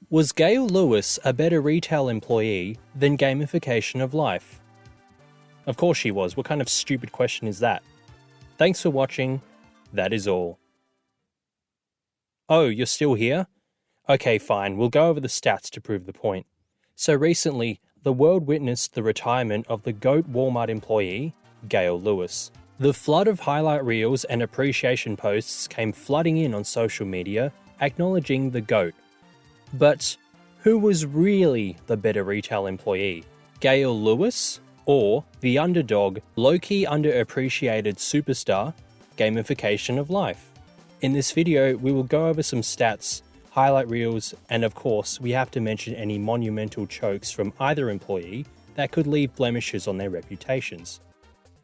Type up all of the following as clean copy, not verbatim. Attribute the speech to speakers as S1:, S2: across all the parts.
S1: Was Gale Lewis a better retail employee than Gamification of Life? Of course she was. What kind of stupid question is that? Thanks for watching. That is all. Oh, you're still here? Okay, fine. We'll go over the stats to prove the point. So recently, the world witnessed the retirement of the GOAT Walmart employee, Gale Lewis. The flood of highlight reels and appreciation posts came flooding in on social media, acknowledging the GOAT. But who was really the better retail employee? Gale Lewis or the underdog, low-key underappreciated superstar, Gamification of Life? In this video, we will go over some stats, highlight reels, and of course, we have to mention any monumental chokes from either employee that could leave blemishes on their reputations.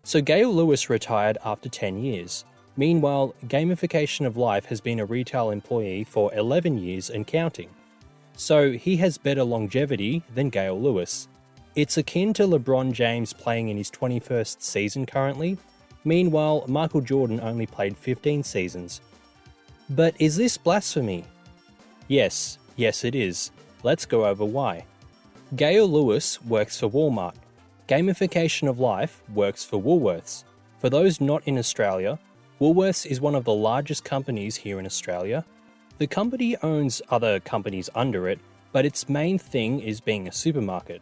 S1: So Gale Lewis retired after 10 years. Meanwhile, Gamification of Life has been a retail employee for 11 years and counting. So he has better longevity than Gale Lewis. It's akin to LeBron James playing in his 21st season currently. Meanwhile, Michael Jordan only played 15 seasons. But is this blasphemy? Yes it is. Let's go over why. Gale Lewis works for Walmart. Gamification of Life works for Woolworths. For those not in Australia, Woolworths is one of the largest companies here in Australia. The company owns other companies under it, but its main thing is being a supermarket.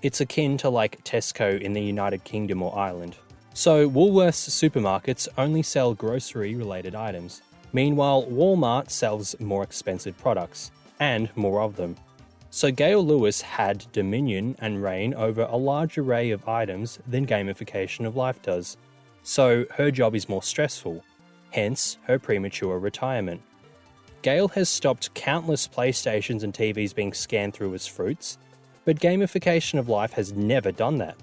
S1: It's akin to like Tesco in the United Kingdom or Ireland. So Woolworths supermarkets only sell grocery-related items. Meanwhile, Walmart sells more expensive products, and more of them. So Gale Lewis had dominion and reign over a large array of items than Gamification of Life does. So her job is more stressful, hence her premature retirement. Gale has stopped countless PlayStations and TVs being scanned through as fruits, but Gamification of Life has never done that.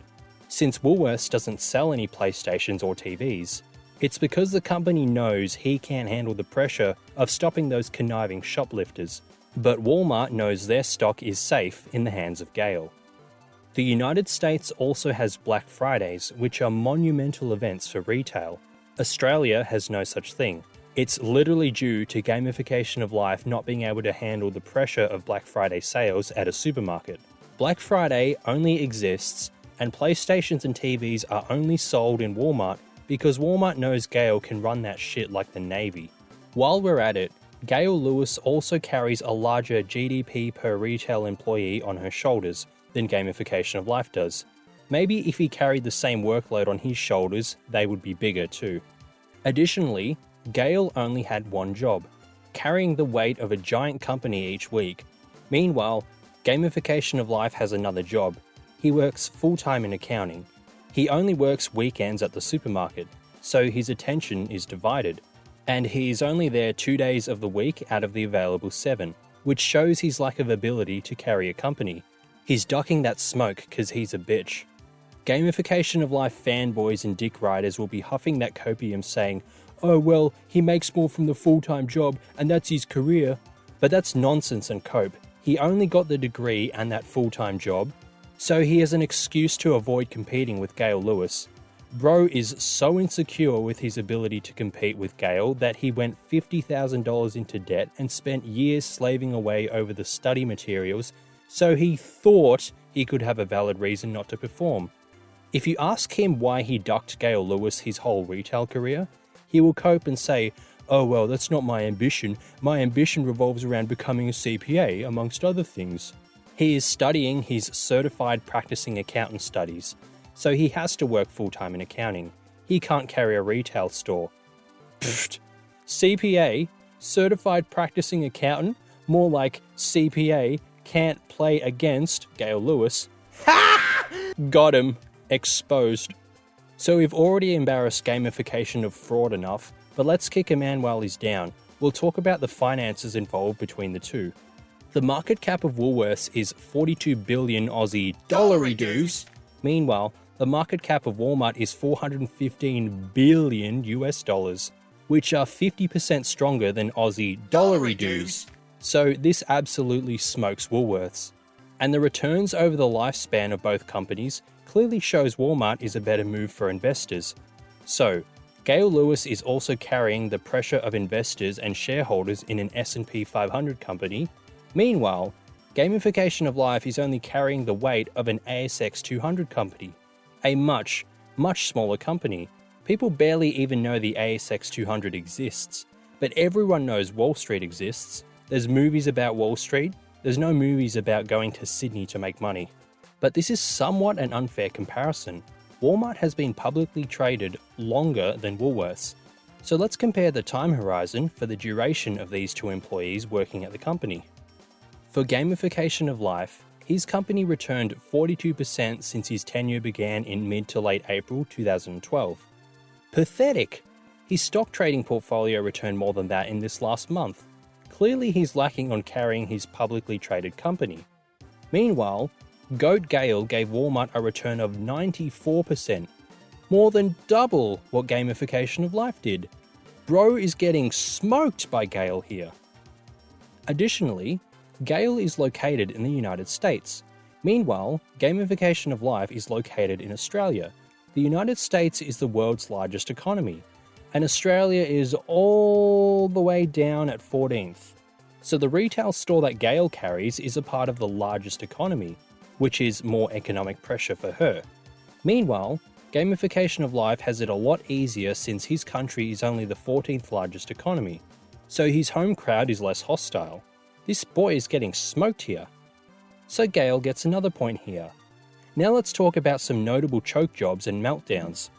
S1: Since Woolworths doesn't sell any PlayStations or TVs, it's because the company knows he can't handle the pressure of stopping those conniving shoplifters. But Walmart knows their stock is safe in the hands of Gale. The United States also has Black Fridays, which are monumental events for retail. Australia has no such thing. It's literally due to Gamification of Life not being able to handle the pressure of Black Friday sales at a supermarket. Black Friday only exists, and PlayStations and TVs are only sold in Walmart because Walmart knows Gale can run that shit like the Navy. While we're at it, Gale Lewis also carries a larger GDP per retail employee on her shoulders than Gamification of Life does. Maybe if he carried the same workload on his shoulders, they would be bigger too. Additionally, Gale only had one job, carrying the weight of a giant company each week. Meanwhile, Gamification of Life has another job. He works full-time in accounting. He only works weekends at the supermarket, so his attention is divided. And he's only there 2 days of the week out of the available 7, which shows his lack of ability to carry a company. He's ducking that smoke because he's a bitch. Gamification of Life fanboys and dick riders will be huffing that copium saying, "Oh well, he makes more from the full-time job and that's his career." But that's nonsense and cope. He only got the degree and that full-time job, so he has an excuse to avoid competing with Gale Lewis. Bro is so insecure with his ability to compete with Gale that he went $50,000 into debt and spent years slaving away over the study materials, so he thought he could have a valid reason not to perform. If you ask him why he ducked Gale Lewis his whole retail career, he will cope and say, "Oh well, that's not my ambition. My ambition revolves around becoming a CPA, amongst other things." He is studying his Certified Practicing Accountant studies, so he has to work full-time in accounting. He can't carry a retail store. Pfft. CPA, Certified Practicing Accountant, more like CPA, can't play against Gale Lewis. Got him. Exposed. So we've already embarrassed Gamification of fraud enough, but let's kick a man while he's down. We'll talk about the finances involved between the two. The market cap of Woolworths is 42 billion Aussie dollary-doos. Meanwhile, the market cap of Walmart is 415 billion US dollars, which are 50% stronger than Aussie dollary-doos. So this absolutely smokes Woolworths. And the returns over the lifespan of both companies clearly shows Walmart is a better move for investors. So, Gale Lewis is also carrying the pressure of investors and shareholders in an S&P 500 company. Meanwhile, Gamification of Life is only carrying the weight of an ASX 200 company, a much, much smaller company. People barely even know the ASX 200 exists, but everyone knows Wall Street exists. There's movies about Wall Street, there's no movies about going to Sydney to make money. But this is somewhat an unfair comparison. Walmart has been publicly traded longer than Woolworths. So let's compare the time horizon for the duration of these two employees working at the company. For Gamification of Life, his company returned 42% since his tenure began in mid to late April 2012. Pathetic! His stock trading portfolio returned more than that in this last month. Clearly he's lacking on carrying his publicly traded company. Meanwhile, GOAT Gale gave Walmart a return of 94%, more than double what Gamification of Life did. Bro is getting smoked by Gale here. Additionally, Gale is located in the United States. Meanwhile, Gamification of Life is located in Australia. The United States is the world's largest economy, and Australia is all the way down at 14th. So the retail store that Gale carries is a part of the largest economy, which is more economic pressure for her. Meanwhile, Gamification of Life has it a lot easier since his country is only the 14th largest economy, so his home crowd is less hostile. This boy is getting smoked here. So Gale gets another point here. Now let's talk about some notable choke jobs and meltdowns.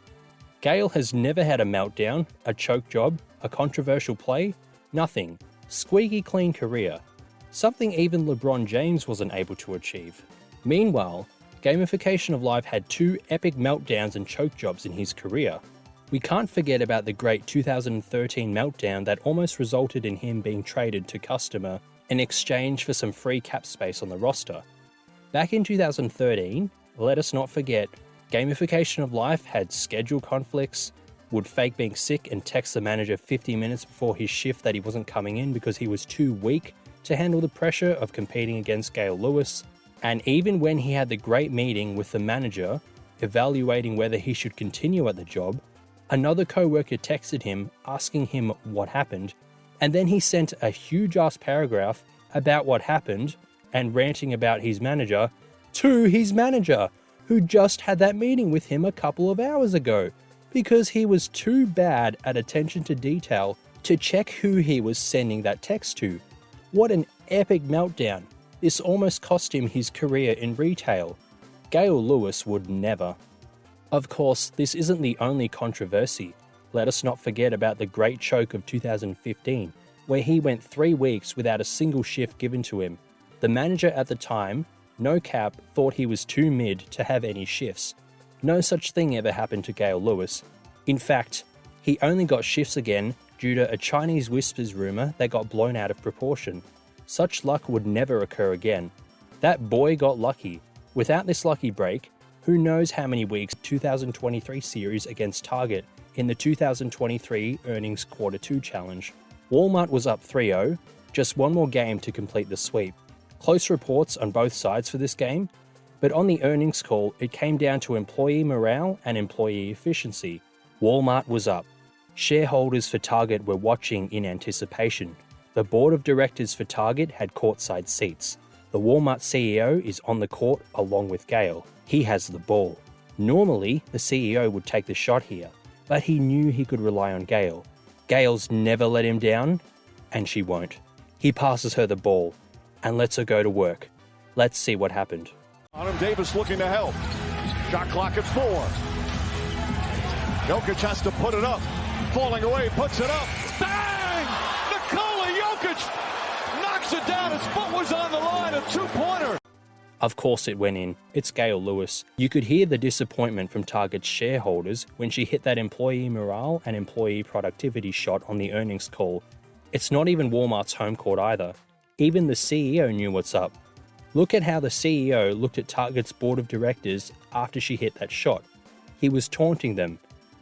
S1: Gale has never had a meltdown, a choke job, a controversial play, nothing. Squeaky clean career. Something even LeBron James wasn't able to achieve. Meanwhile, Gamification of Life had two epic meltdowns and choke jobs in his career. We can't forget about the great 2013 meltdown that almost resulted in him being traded to customer in exchange for some free cap space on the roster. Back in 2013, let us not forget, Gamification of Life had schedule conflicts, would fake being sick and text the manager 50 minutes before his shift that he wasn't coming in because he was too weak to handle the pressure of competing against Gale Lewis. And even when he had the great meeting with the manager, evaluating whether he should continue at the job, another co-worker texted him asking him what happened, and then he sent a huge-ass paragraph about what happened and ranting about his manager to his manager, who just had that meeting with him a couple of hours ago, because he was too bad at attention to detail to check who he was sending that text to. What an epic meltdown. This almost cost him his career in retail. Gale Lewis would never. Of course, this isn't the only controversy. Let us not forget about the Great Choke of 2015, where he went 3 weeks without a single shift given to him. The manager at the time, no cap, thought he was too mid to have any shifts. No such thing ever happened to Gale Lewis. In fact, he only got shifts again due to a Chinese whispers rumour that got blown out of proportion. Such luck would never occur again. That boy got lucky. Without this lucky break, who knows how many weeks 2023 series against Target in the 2023 earnings Quarter 2 challenge. Walmart was up 3-0, just one more game to complete the sweep. Close reports on both sides for this game, but on the earnings call, it came down to employee morale and employee efficiency. Walmart was up. Shareholders for Target were watching in anticipation. The board of directors for Target had courtside seats. The Walmart CEO is on the court along with Gale. He has the ball. Normally, the CEO would take the shot here, but he knew he could rely on Gale. Gale's never let him down, and she won't. He passes her the ball and lets her go to work. Let's see what happened.
S2: Adam Davis looking to help. Shot clock at 4. Jokic has to put it up. Falling away, puts it up. Bang! Nikola Jokic knocks it down. His foot was on the line, a two-pointer.
S1: Of course it went in. It's Gale Lewis. You could hear the disappointment from Target's shareholders when she hit that employee morale and employee productivity shot on the earnings call. It's not even Walmart's home court either. Even the CEO knew what's up. Look at how the CEO looked at Target's board of directors after she hit that shot. He was taunting them.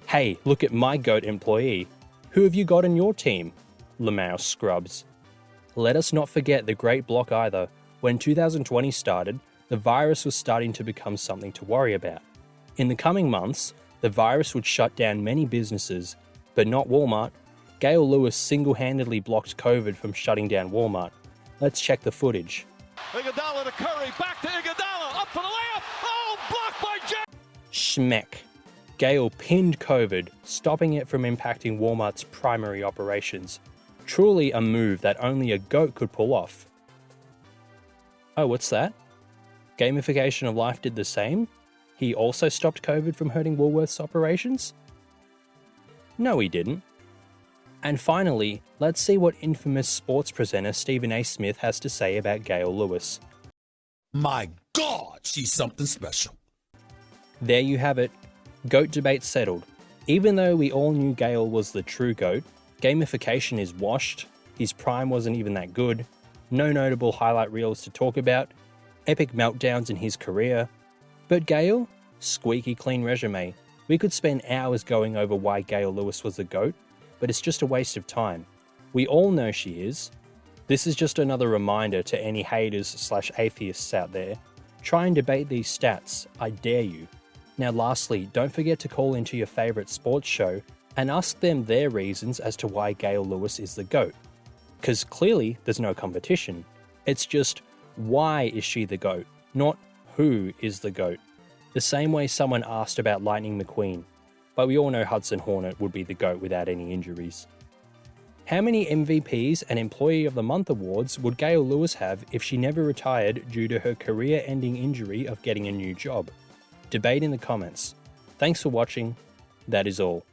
S1: Hey, look at my GOAT employee. Who have you got in your team? Lamau scrubs. Let us not forget the great block either. When 2020 started, the virus was starting to become something to worry about. In the coming months, the virus would shut down many businesses, but not Walmart. Gale Lewis single-handedly blocked COVID from shutting down Walmart. Let's check the footage.
S2: Iguodala to Curry, back to Iguodala, up for the layup. Oh, blocked by James.
S1: Schmeck. Gale pinned COVID, stopping it from impacting Walmart's primary operations. Truly a move that only a GOAT could pull off. Oh, what's that? Gamification of Life did the same? He also stopped COVID from hurting Woolworth's operations? No, he didn't. And finally, let's see what infamous sports presenter Stephen A. Smith has to say about Gale Lewis.
S3: My God, she's something special.
S1: There you have it. GOAT debate settled. Even though we all knew Gale was the true GOAT, gamification is washed, his prime wasn't even that good, no notable highlight reels to talk about, epic meltdowns in his career. But Gale? Squeaky clean resume. We could spend hours going over why Gale Lewis was the GOAT, but it's just a waste of time. We all know she is. This is just another reminder to any haters/atheists out there. Try and debate these stats, I dare you. Now lastly, don't forget to call into your favourite sports show and ask them their reasons as to why Gale Lewis is the GOAT. Because clearly there's no competition. It's just, why is she the GOAT, not who is the GOAT. The same way someone asked about Lightning McQueen, but we all know Hudson Hornet would be the GOAT without any injuries. How many MVPs and Employee of the Month awards would Gale Lewis have if she never retired due to her career-ending injury of getting a new job? Debate in the comments. Thanks for watching. That is all.